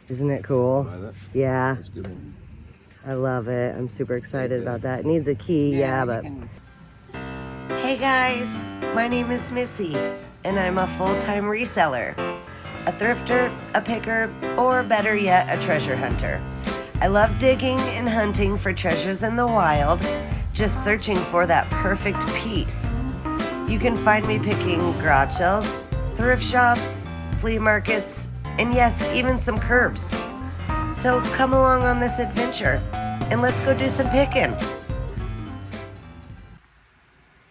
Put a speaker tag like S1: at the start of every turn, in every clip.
S1: Isn't it cool?
S2: Buy that?
S1: Yeah.
S2: That's a good one.
S1: I love it. I'm super excited about that. It needs a key, yeah, but... Hey guys, my name is Missy, and I'm a full-time reseller. A thrifter, a picker, or better yet, a treasure hunter. I love digging and hunting for treasures in the wild, just searching for that perfect piece. You can find me picking garage sales, thrift shops, flea markets, and yes, even some curbs. So come along on this adventure, and let's go do some picking.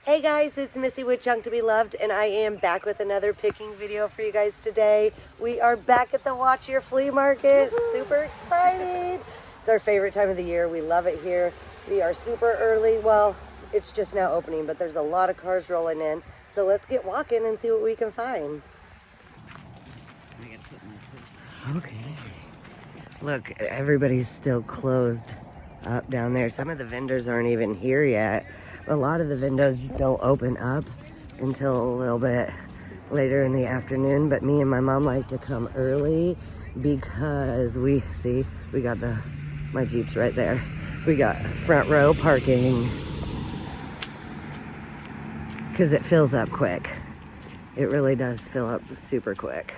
S1: Hey guys, it's Missy with Junk to Be Loved, and I am back with another picking video for you guys today. We are back at the Watch Your Flea Market. Super excited. It's our favorite time of the year. We love it here. We are super early. Well, it's just now opening, but there's a lot of cars rolling in. So let's get walking and see what we can find. I gotta put my purse. Okay. Look, everybody's still closed up down there. Some of the vendors aren't even here yet. A lot of the windows don't open up until a little bit later in the afternoon, but me and my mom like to come early because we got my Jeep's right there. We got front row parking because it fills up quick. It really does fill up super quick.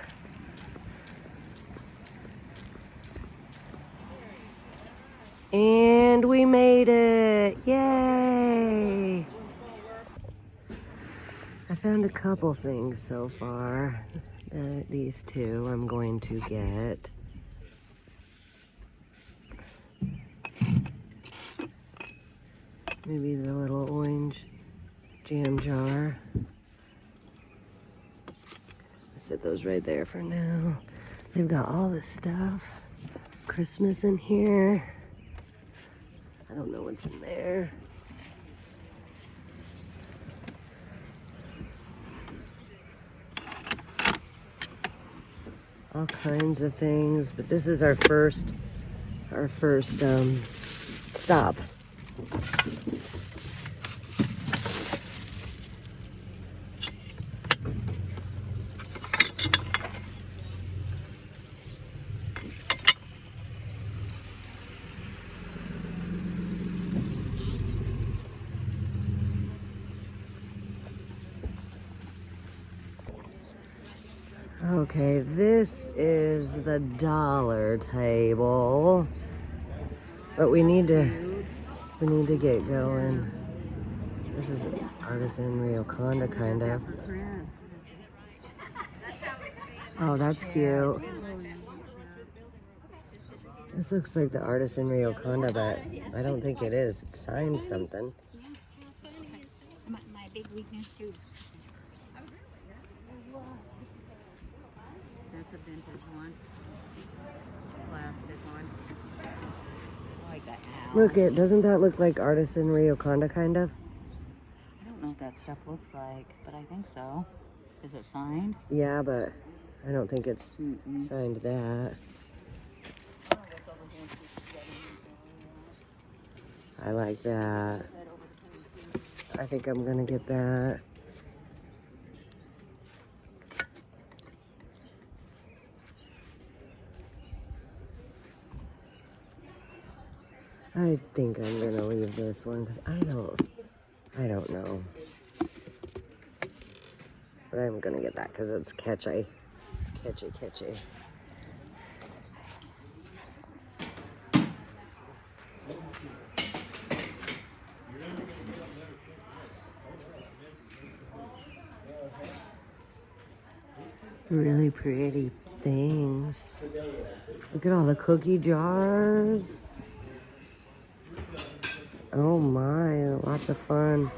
S1: And we made it! Yay! I found a couple things so far. These two I'm going to get. Maybe the little orange jam jar. I'll set those right there for now. They've got all this stuff. Christmas in here. I don't know what's in there. All kinds of things, but this is our first stop. Okay, this is the dollar table, but we need to get going. This is an artisan Ryokonda kind of. Oh, that's cute. This looks like the artisan Ryokonda, but I don't think it is. It's signed something.
S3: My big weakness too is that's a vintage one. Plastic one. I like that owl.
S1: Look, doesn't that look like artisan Ryokonda kind of?
S3: I don't know what that stuff looks like, but I think so. Is it signed?
S1: Yeah, but I don't think it's signed that. I like that. I think I'm gonna get that. I think I'm gonna leave this one because I don't know. But I'm gonna get that because it's catchy. It's catchy. Really pretty things. Look at all the cookie jars. Oh my, lots of fun.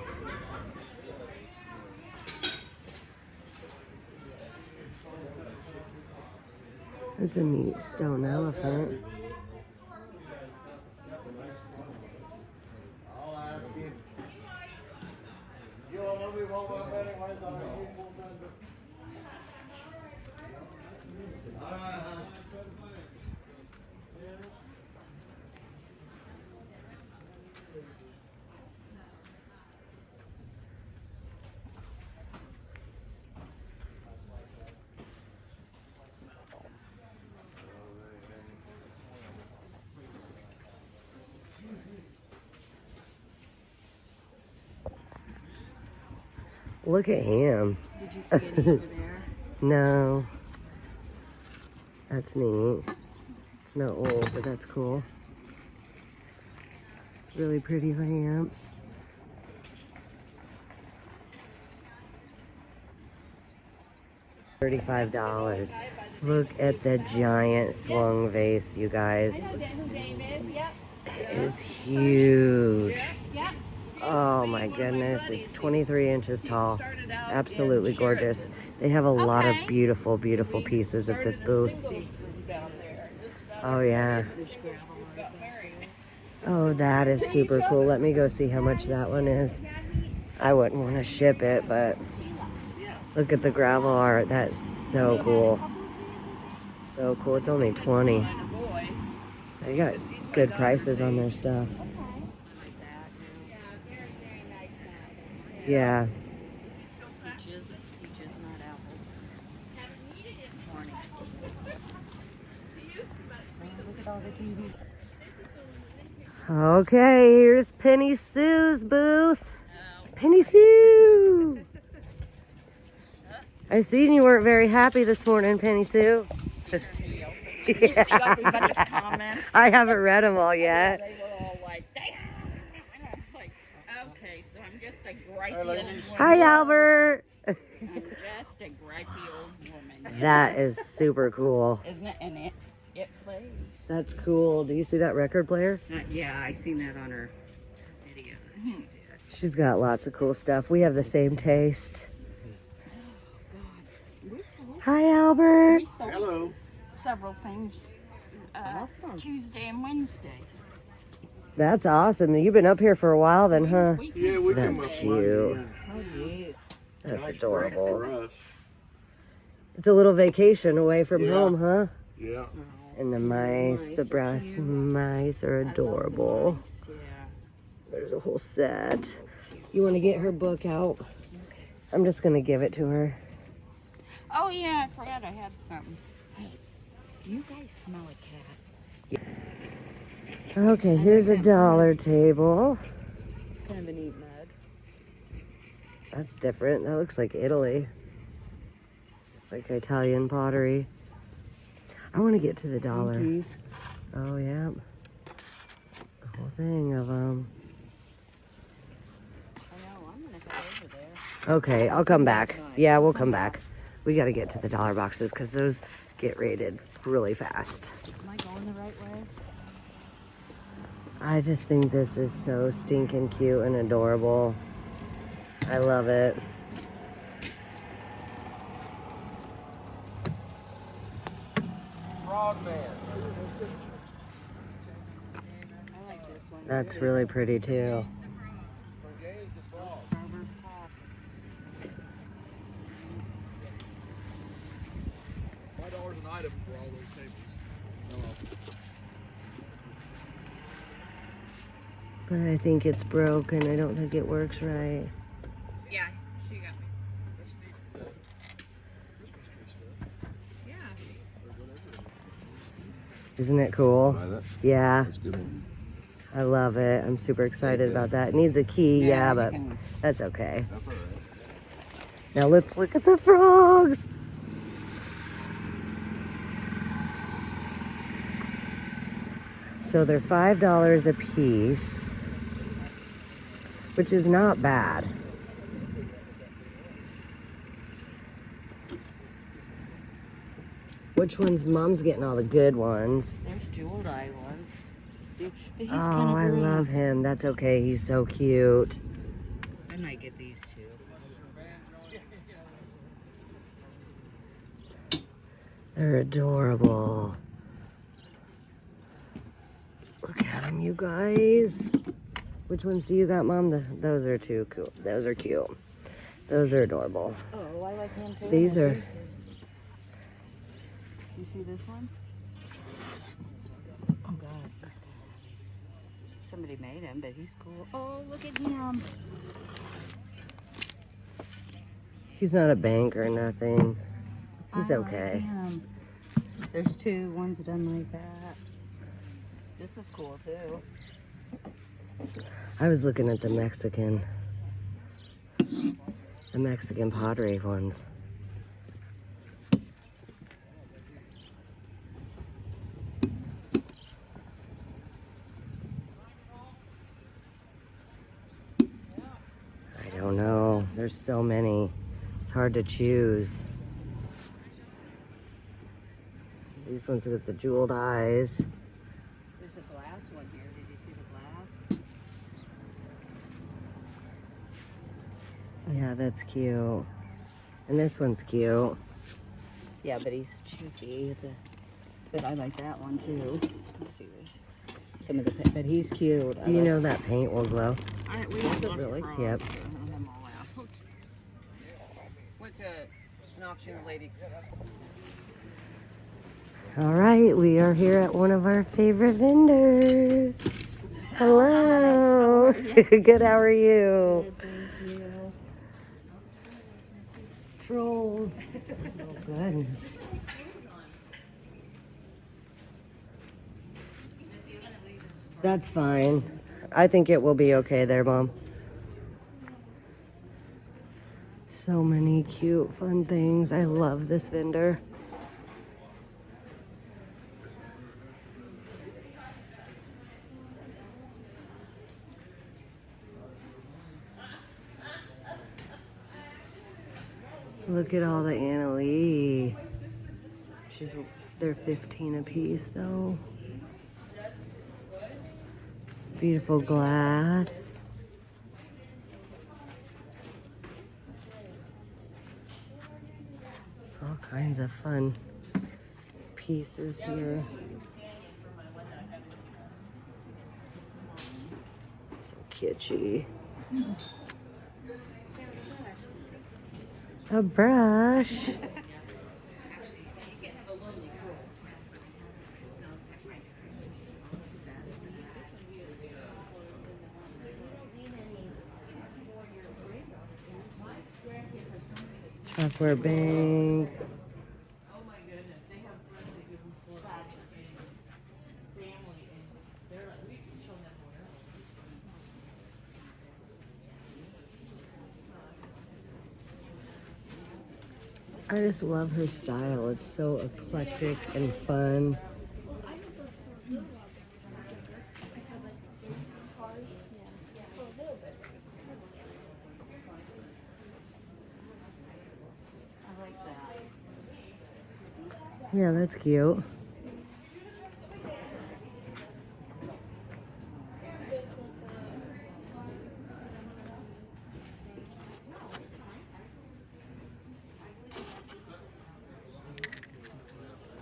S1: That's a neat stone elephant. Look at him.
S3: Did you see any over there?
S1: No. That's neat. It's not old, but that's cool. Really pretty lamps. $35. Look at the giant swung vase, you guys. It is huge. Oh my goodness, it's 23 inches tall. Absolutely gorgeous. They have a lot of beautiful, beautiful pieces at this booth. Oh yeah. Oh, that is super cool. Let me go see how much that one is. I wouldn't want to ship it, but look at the gravel art. That's so cool. So cool. It's only 20. They got good prices on their stuff. Yeah.
S3: Peaches, not apples. Morning. Look at all the TV.
S1: Okay, here's Penny Sue's booth. Penny Sue! I seen you weren't very happy this morning, Penny Sue.
S2: You see everybody's comments?
S1: I haven't read them all yet.
S2: They were all like, damn. And I was like, okay, so I'm just a gripey old woman.
S1: Hi, Albert.
S2: I'm just a gripey old woman.
S1: That is super cool.
S2: Isn't it? And it plays.
S1: That's cool. Do you see that record player?
S3: Yeah, I seen that on her video.
S1: She's got lots of cool stuff. We have the same taste. Hi, Albert.
S2: We sold several things Tuesday and Wednesday.
S1: That's awesome. You've been up here for a while then, huh?
S4: Yeah, we come
S1: That's
S4: up
S1: cute.
S4: Monday,
S3: Oh, jeez.
S1: That's
S4: nice
S1: adorable.
S4: break for us.
S1: It's a little vacation away from
S4: Yeah.
S1: home, huh?
S4: Yeah.
S1: And the mice, the brass mice are adorable.
S3: Yeah.
S1: There's a whole set. You want to get her book out? I'm just going to give it to her.
S2: Oh, yeah, I forgot I had something.
S3: Do you guys smell a cat?
S1: Okay, here's a dollar table.
S3: It's kind of a neat mug.
S1: That's different. That looks like Italy. It's like Italian pottery. I want to get to the dollar.
S3: Monkeys.
S1: Oh, yeah. The whole thing of them.
S3: I know, I'm going to head over there.
S1: Okay, I'll come back. Yeah, we'll come back. We got to get to the dollar boxes because those get raided really fast.
S3: Am I going the right way?
S1: I just think this is so stinking cute and adorable. I love it.
S3: I like this one.
S1: That's really pretty too.
S3: Starburst coffee.
S4: $5 an item for all those tables.
S1: But I think it's broken. I don't think it works right.
S2: Yeah, she got me. Yeah.
S1: Isn't it cool?
S4: Buy that?
S1: Yeah,
S4: That's a good one.
S1: I love it. I'm super excited about that. It needs a key, yeah, but that's okay.
S4: That's all right.
S1: Now let's look at the frogs. So they're $5 a piece, which is not bad. Which one's Mom's getting all the good ones?
S3: There's jeweled eye ones. But he's
S1: Oh,
S3: kind of
S1: I love him. That's okay. He's so cute.
S3: I might get these two.
S1: They're adorable. Look at them, you guys. Which ones do you got, Mom? Those are too cool. Those are cute. Those are adorable.
S3: Oh, I like him too.
S1: These are...
S3: You see this one? Oh God, he's cool. Somebody made him, but he's cool. Oh, look at him.
S1: He's not a bank or nothing. He's
S3: I
S1: okay.
S3: Like him. There's two ones done like that. This is cool too.
S1: I was looking at the Mexican. The Mexican Padre ones. I don't know. There's so many. It's hard to choose. These ones with the jeweled eyes.
S3: There's a glass one here. Did you see the glass?
S1: Yeah, that's cute. And this one's cute.
S3: Yeah, but he's cheeky. But I like that one too. Let's see, there's some of the, but he's cute.
S1: Do you know that paint will glow?
S2: We
S3: Is it really?
S1: Yep.
S2: them all out. Went to an auction lady.
S1: All right, we are here at one of our favorite vendors. Hello. Good, how are you? Trolls. Oh, goodness. That's fine. I think it will be okay there, Mom. So many cute, fun things. I love this vendor. Look at all the Anna Lee. They're 15 a piece though. Beautiful glass. All kinds of fun pieces here. So kitschy. A brush. Chalkware bank. I just love her style. It's so eclectic and fun.
S3: I like that.
S1: Yeah, that's cute.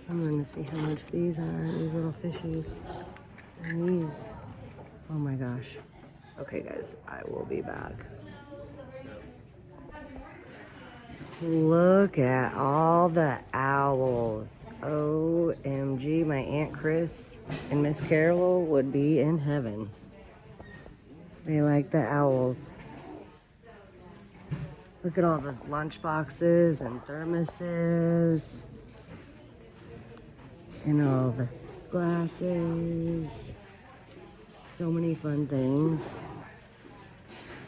S1: I'm gonna see how much these are, these little fishies. And these, oh my gosh. Okay guys, I will be back. Look at all the owls. OMG, my Aunt Chris and Miss Carol would be in heaven. They like the owls. Look at all the lunch boxes and thermoses. And all the glasses. So many fun things.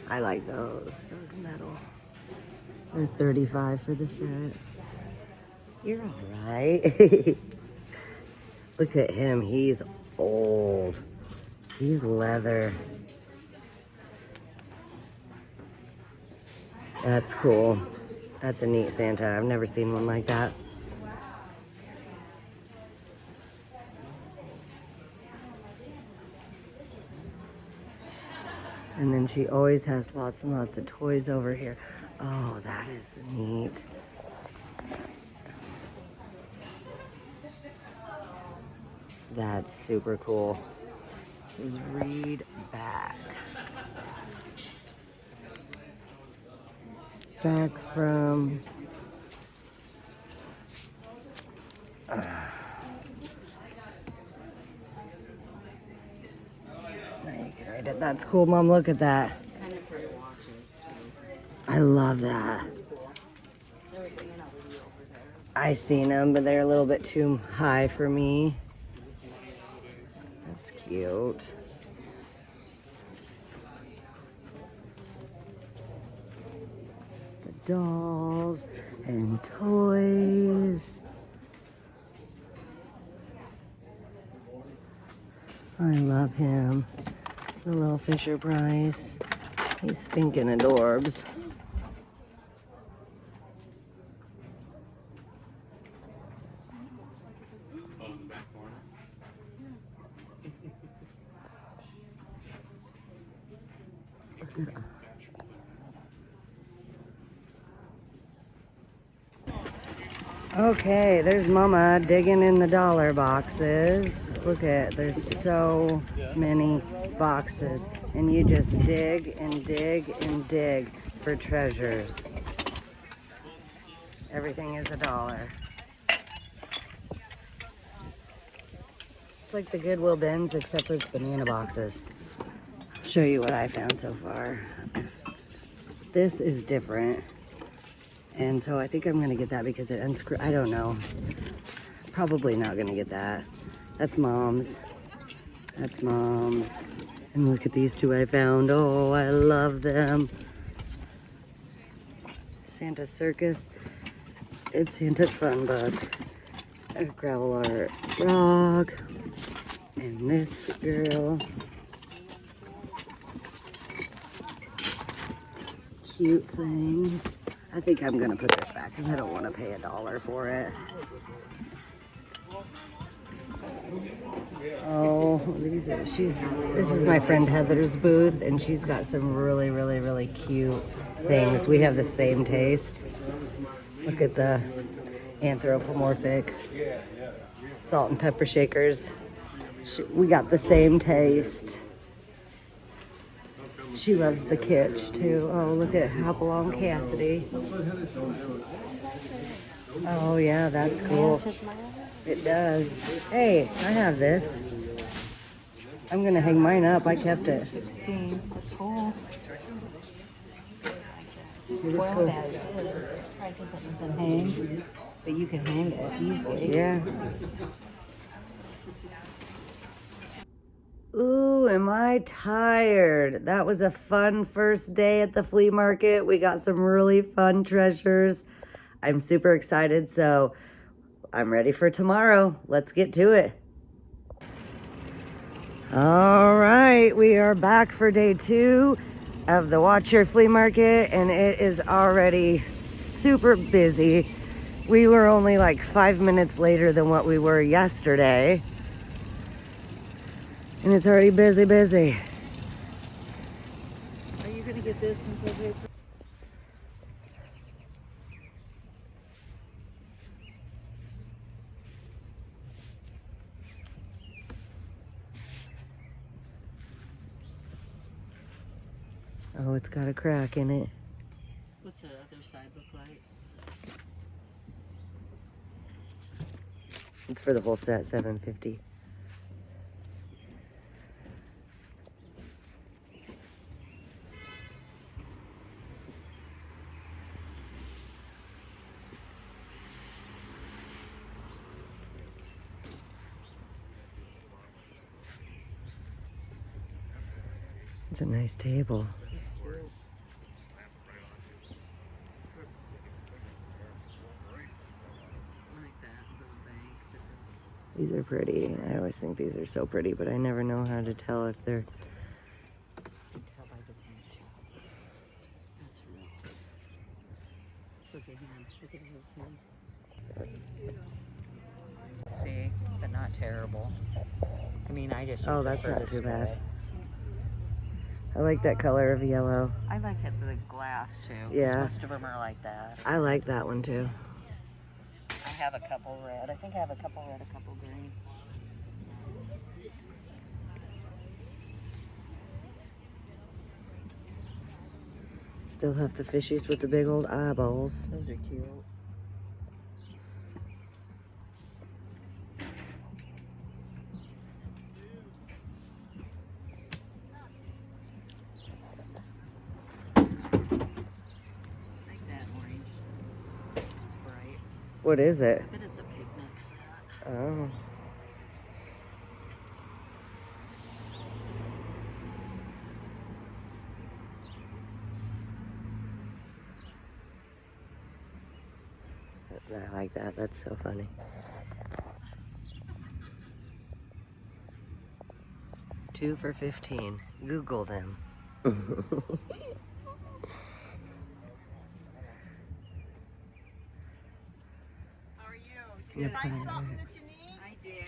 S1: I like those metal. They're $35 for the set. You're all right. Look at him, he's old. He's leather. That's cool. That's a neat Santa. I've never seen one like that. And then she always has lots and lots of toys over here. Oh, that is neat. That's super cool. This is Read Back. Back from... That's cool, Mom. Look at that.
S3: Kind of pretty watches too.
S1: I love that.
S3: There was Anna Lee over there.
S1: I seen them, but they're a little bit too high for me. That's cute. The dolls and toys. I love him. The little Fisher Price. He's stinking adorbs. Look at Okay, there's Mama digging in the dollar boxes. Look at, there's so many boxes. And you just dig and dig and dig for treasures. Everything is $1. It's like the Goodwill bins, except for it's banana boxes. I'll show you what I found so far. This is different. And so I think I'm gonna get that because it unscrews. I don't know. Probably not gonna get that. That's Mom's. That's Mom's. And look at these two I found. Oh, I love them. Santa Circus. It's Santa's Fun Book. A gravel art rock. And this girl. Cute things. I think I'm gonna put this back because I don't want to pay $1 for it. Oh, this is my friend Heather's booth, and she's got some really, really, really cute things. We have the same taste. Look at the anthropomorphic salt and pepper shakers. We got the same taste. She loves the kitsch too. Oh, look at Hopalong Cassidy. Oh yeah, that's cool. It does. Hey, I have this. I'm gonna hang mine up. I kept it.
S3: 16. That's cool. This is
S1: It is
S3: 12
S1: cool.
S3: as is, but it's probably because it doesn't hang. But you can hang it easily.
S1: Yeah. Ooh, am I tired? That was a fun first day at the flea market. We got some really fun treasures. I'm super excited, so I'm ready for tomorrow. Let's get to it. All right, we are back for day 2 of the Watch Your Flea Market, and it is already super busy. We were only like 5 minutes later than what we were yesterday. And it's already busy. Are you gonna get this since I paid for? Oh, it's got a crack in it.
S3: What's the other side look like?
S1: It's for the whole set, $7.50. It's a nice table.
S3: It's cute. I like that little bank.
S1: These are pretty. I always think these are so pretty, but I never know how to tell if they're...
S3: You can tell by the paint job. That's real. Look at him. Look at his hand. See, but not terrible. I mean, I just
S1: Oh,
S3: use it
S1: that's
S3: for
S1: not
S3: the
S1: too bad.
S3: spray.
S1: I like that color of yellow.
S3: I like it the glass too. 'Cause
S1: Yeah.
S3: most of them are like that.
S1: I like that one too.
S3: I have a couple red. I think I have a couple red, a couple green.
S1: Still have the fishies with the big old eyeballs.
S3: Those are cute. I like that orange. It's bright.
S1: What is it?
S3: I bet it's a picnic set.
S1: Oh. I like that. That's so funny. Two for 15. Google them.
S2: How are you? Did you find something that you need? I did.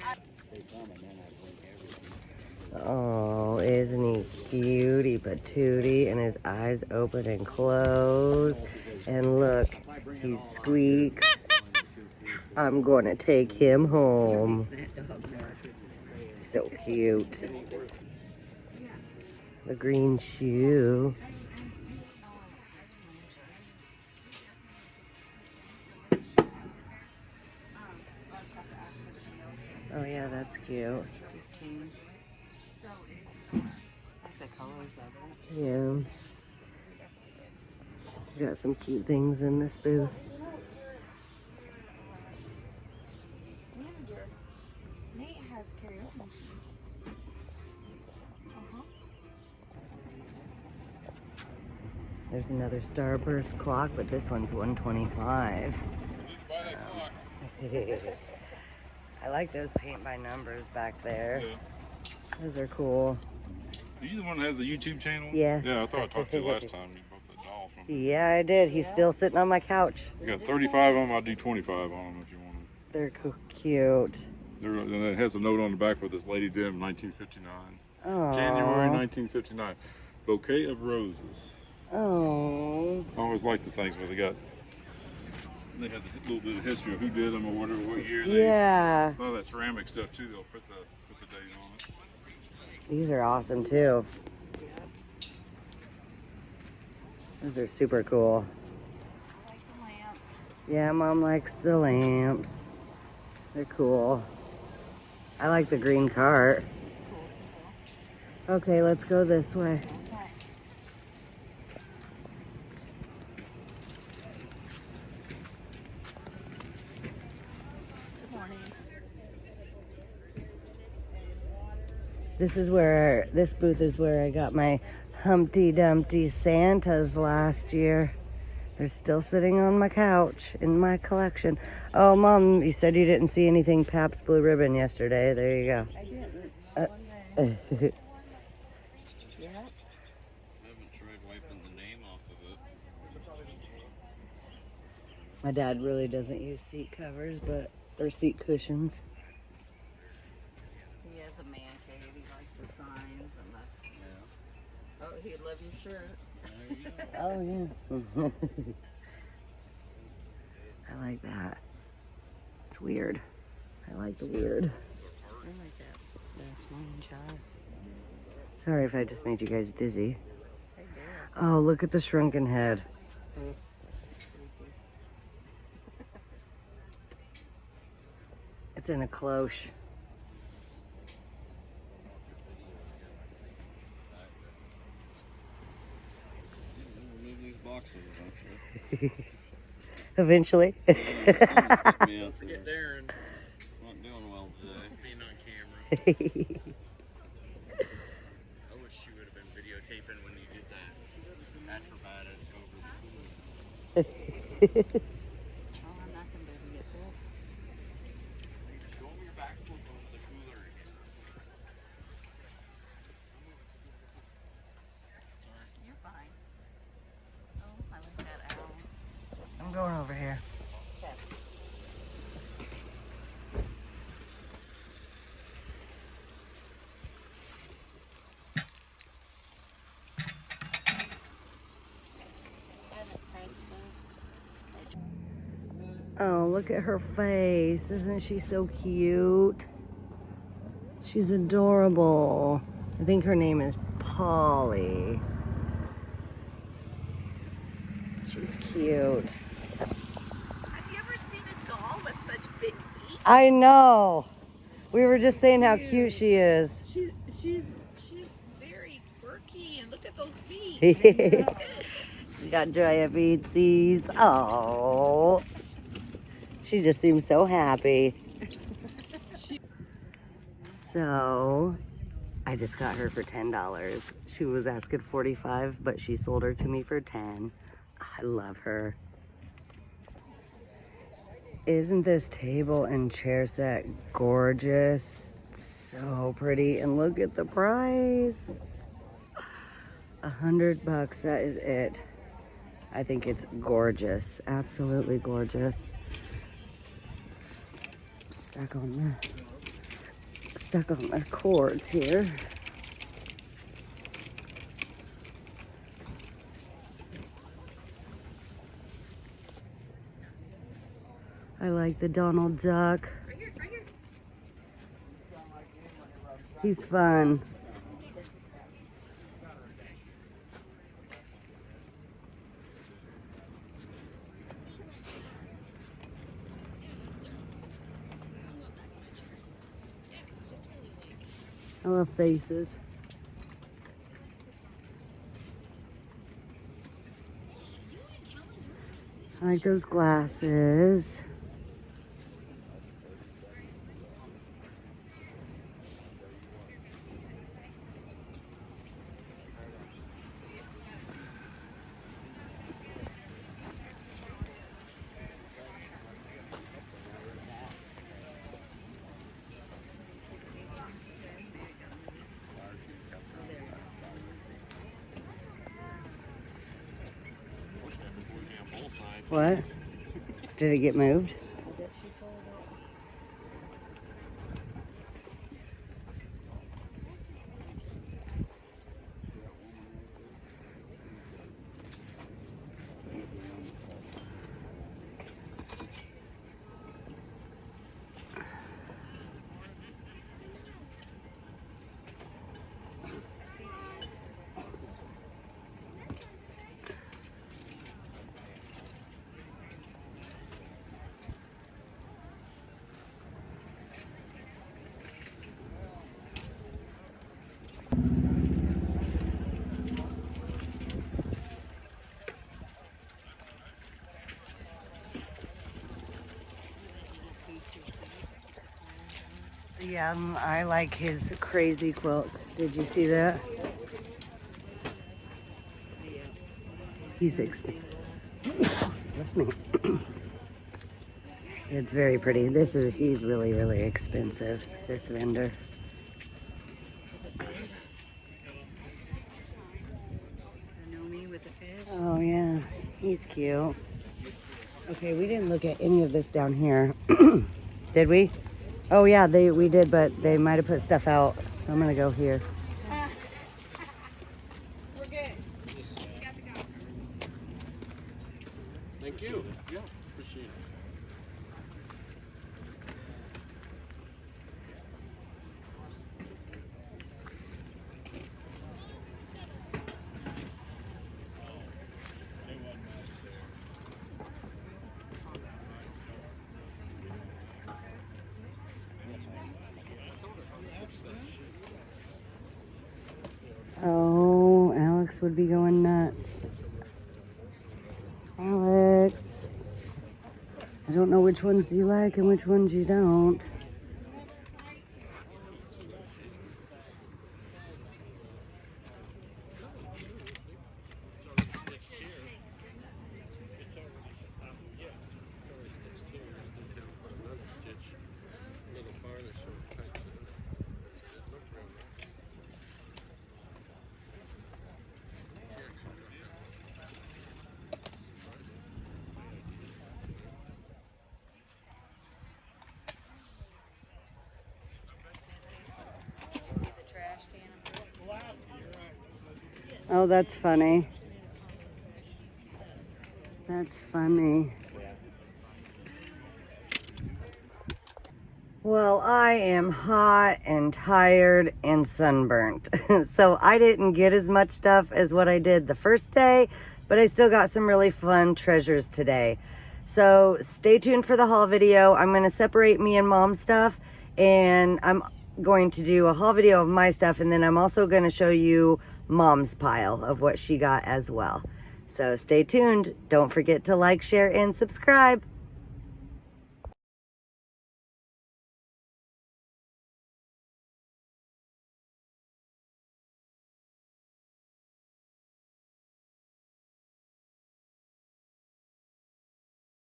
S1: Oh, isn't he cutie patootie? And his eyes open and close. And look, he squeaks. I'm gonna take him home. So cute. The green shoe. Oh yeah, that's cute.
S3: 15. I like the colors of it.
S1: Yeah. Got some cute things in this booth.
S2: Manager, Nate has karaoke.
S1: There's another Starburst clock, but this one's 125. I like those paint by numbers back there.
S5: Yeah.
S1: Those are cool.
S5: Are you the one that has the YouTube channel?
S1: Yes.
S5: Yeah, I thought I talked to you last time. You bought that doll from me.
S1: Yeah, I did. He's still sitting on my couch.
S5: You got 35 on them. I'll do 25 on them if you want them.
S1: They're cute.
S5: And it has a note on the back with this lady did in 1959.
S1: Oh.
S5: January 1959. Bouquet of roses.
S1: Oh.
S5: I always like the things where they had a little bit of history of who did them or whatever, what year.
S1: Yeah.
S5: A lot of that ceramic stuff too. They'll put the date on it.
S1: These are awesome too. Those are super cool.
S2: I like the lamps.
S1: Yeah, Mom likes the lamps. They're cool. I like the green cart.
S2: It's cool.
S1: Okay, let's go this way.
S2: Okay. Good morning.
S1: This booth is where I got my Humpty Dumpty Santas last year. They're still sitting on my couch in my collection. Oh, Mom, you said you didn't see anything Pabst Blue Ribbon yesterday. There you go.
S2: I didn't.
S1: Uh,
S2: One day.
S6: I
S2: Yep.
S6: haven't tried wiping the name off of it.
S1: My dad really doesn't use seat covers, or seat cushions.
S3: He has a man cave. He likes the signs and the.
S6: Yeah.
S3: Oh, he'd love your shirt.
S6: There you go.
S1: Oh, yeah. I like that. It's weird. I like the weird.
S3: I like that. The slingshot.
S1: Sorry if I just made you guys dizzy.
S3: Hey, there.
S1: Oh, look at the shrunken head.
S3: That's freaky.
S1: It's in a cloche.
S6: Remove these boxes eventually.
S1: Eventually.
S6: Yeah, forget Darren. Not doing well today. Being on camera. I wish she would have been videotaping when you did that. Acrobatics over the pool.
S3: Oh, I'm not gonna be able to get full.
S6: Show them your back flip over the cooler again. Sorry.
S3: You're fine. Oh, I like that owl.
S1: I'm going over here.
S3: Okay.
S1: Oh, look at her face. Isn't she so cute? She's adorable. I think her name is Polly. She's cute.
S2: Have you ever seen a doll with such big feet?
S1: I know. We were just saying how cute she is.
S2: She's very quirky, and look at those feet.
S1: You got Joya Beatsies. Oh. She just seems so happy. So, I just got her for $10. She was asking $45, but she sold her to me for $10. I love her. Isn't this table and chair set gorgeous? So pretty. And look at the price. $100, that is it. I think it's gorgeous. Absolutely gorgeous. Stuck on the cords here. I like the Donald Duck. He's fun. I love faces. I like those glasses. What? Did it get moved? Yeah, I like his crazy quilt. Did you see that? He's expensive. Bless me. It's very pretty. He's really, really expensive, this vendor. Oh yeah, he's cute. Okay, we didn't look at any of this down here. Did we? Oh yeah, we did, but they might have put stuff out. So I'm gonna go here.
S2: We're good.
S6: Thank you. Yeah, appreciate it.
S1: Oh, Alex would be going nuts. Alex. I don't know which ones you like and which ones you don't. Oh, that's funny. That's funny. Well, I am hot and tired and sunburnt. So I didn't get as much stuff as what I did the first day, but I still got some really fun treasures today. So stay tuned for the haul video. I'm going to separate me and Mom's stuff, and I'm going to do a haul video of my stuff, and then I'm also going to show you Mom's pile of what she got as well. So stay tuned. Don't forget to like, share, and subscribe.